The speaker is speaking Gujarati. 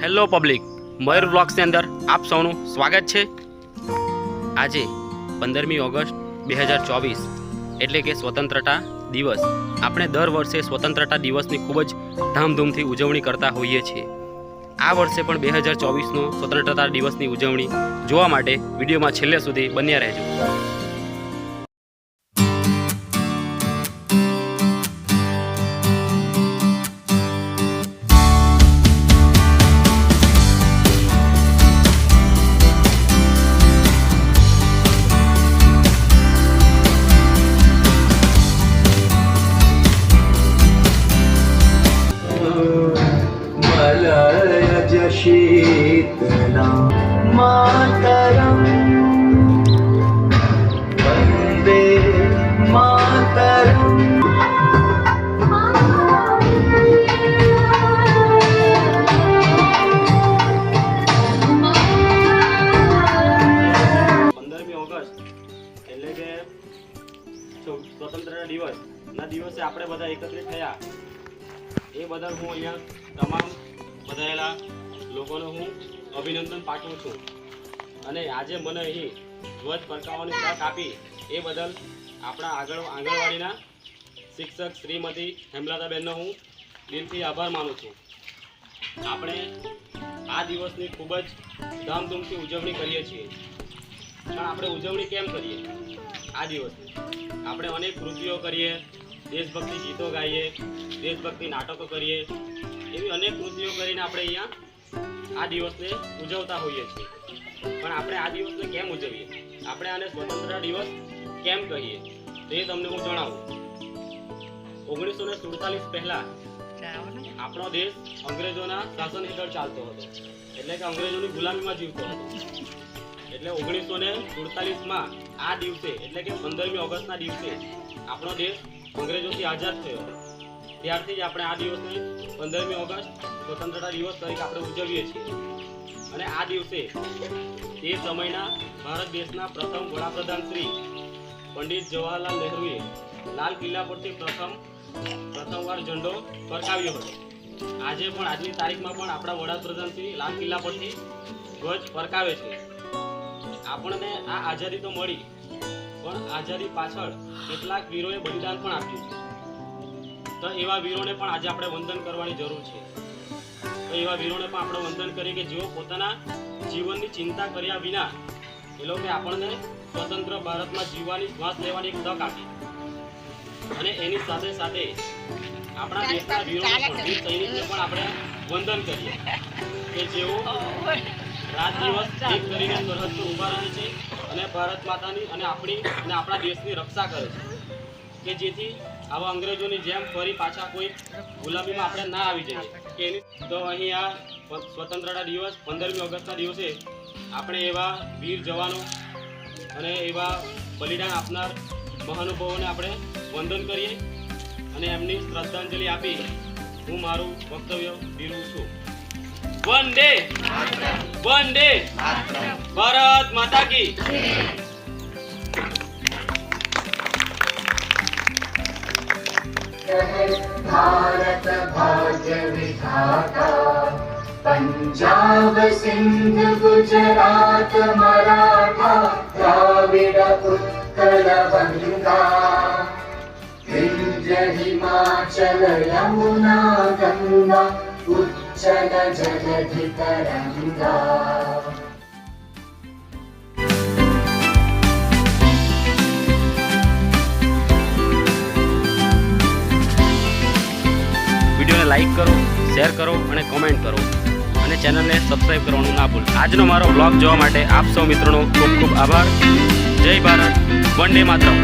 હેલો પબ્લિક, મયુર વ્લોગ્સની અંદર આપ સૌનું સ્વાગત છે। આજે 15મી ઓગસ્ટ 2024 એટલે કે સ્વતંત્રતા દિવસ। આપણે દર વર્ષે સ્વતંત્રતા દિવસની ખૂબ જ ધામધૂમથી ઉજવણી કરતા હોઈએ છીએ। આ વર્ષે પણ 2024નો સ્વતંત્રતા દિવસની ઉજવણી જોવા માટે વિડીયોમાં છેલ્લે સુધી બન્યા રહેજો। शीतला मातरम वंदे मातरम। 15મી ઓગસ્ટ એટલે કે સ્વતંત્રતા દિવસના દિવસે આપણે બધા એકત્રિત થયા એ બદલ હું અહીંયા તમામ બધાયેલા લોકોને હું અભિનંદન પાઠવું છું। અને આજે મને અહીં ધ્વજ ફરકાવવાની તક આપી એ બદલ આપણા આંગણવાડીના શિક્ષક શ્રીમતી હેમલતાબેનનો હું દિલથી આભાર માનું છું। આપણે આ દિવસની ખૂબ જ ધામધૂમથી ઉજવણી કરીએ છીએ, પણ આપણે ઉજવણી કેમ કરીએ? આ દિવસની આપણે અનેક કૃતિઓ કરીએ, દેશભક્તિ ગીતો ગાઈએ, દેશભક્તિ નાટકો કરીએ, એવી અનેક કૃતિઓ કરીને આપણે અહીંયા આ દિવસને ઉજવતા હોઈએ છીએ। પણ આપણે આ દિવસને કેમ ઉજવીએ, આપણે આને સ્વતંત્રતા દિવસ કેમ કહીએ તે તમને હું જણાવું। 1947 પહેલા આપણો દેશ અંગ્રેજોના શાસન હેઠળ ચાલતો હતો, એટલે કે અંગ્રેજોની ગુલામીમાં જીવતો હતો। એટલે 1947માં આ દિવસે એટલે કે 15મી ઓગસ્ટના દિવસે આપણો દેશ અંગ્રેજોથી આઝાદ થયો। ત્યારથી જ આપણે આ દિવસને 15મી ઓગસ્ટ સ્વતંત્રતા દિવસ તરીકે આપણે ઉજવીએ છીએ। અને આ દિવસે તે સમયના ભારત દેશના પ્રથમ વડાપ્રધાન શ્રી પંડિત જવાહરલાલ નહેરુએ લાલ કિલ્લા પરથી પ્રથમવાર ઝંડો ફરકાવ્યો હતો। આજે પણ આજની તારીખમાં પણ આપણા વડાપ્રધાન શ્રી લાલ કિલ્લા પરથી ધ્વજ ફરકાવે છે। આપણને આ આઝાદી તો મળી, પણ આઝાદી પાછળ કેટલાક વીરોએ બલિદાન પણ આપ્યું છે। તો એવા વીરોને પણ આજે આપણે વંદન કરવાની જરૂર છે। તો એવા વીરોને પણ આપણે વંદન કરીએ કે જેઓ પોતાના જીવનની ચિંતા કર્યા વિના એ લોકોએ આપણને સ્વતંત્ર ભારતમાં જીવવાની શ્વાસ લેવાની એક તક આપી। અને એની સાથે સાથે આપણા દેશના વીરોને પણ વીર સૈનિકોને પણ આપણે વંદન કરીએ કે જેઓ રાત દિવસ એક કરીને સરહદ પર ઊભા રહે છે અને ભારત માતાની અને આપણા દેશની રક્ષા કરે છે, કે જેથી આવા અંગ્રેજોની જેમ ફરી પાછા કોઈ ગુલામીમાં આપણે ના આવી જઈએ। તો અહીં આ સ્વતંત્રતા દિવસ 15મી ઓગસ્ટના દિવસે આપણે એવા વીર જવાનો અને એવા બલિદાન આપનાર મહાનુભાવોને આપણે વંદન કરીએ અને એમની શ્રદ્ધાંજલિ આપી હું મારું વક્તવ્ય વિરવું છું। વંદે વંદે ભારત માતા કી। भारत भाग्य विधाता पंजाब सिंध गुजरात मराठा द्राविड उत्कल बंगा विंध्य हिमाचल यमुना गंगा उच्चल जलधि तरंगा। વિડીયોને લાઈક કરો, શેર કરો અને કોમેન્ટ કરો અને ચેનલને સબસ્ક્રાઈબ કરવાનું ના ભૂલ। આજનો મારો વ્લોગ જોવા માટે આપ સૌ મિત્રોનો ખૂબ ખૂબ આભાર। જય ભારત, વંદે માતરમ।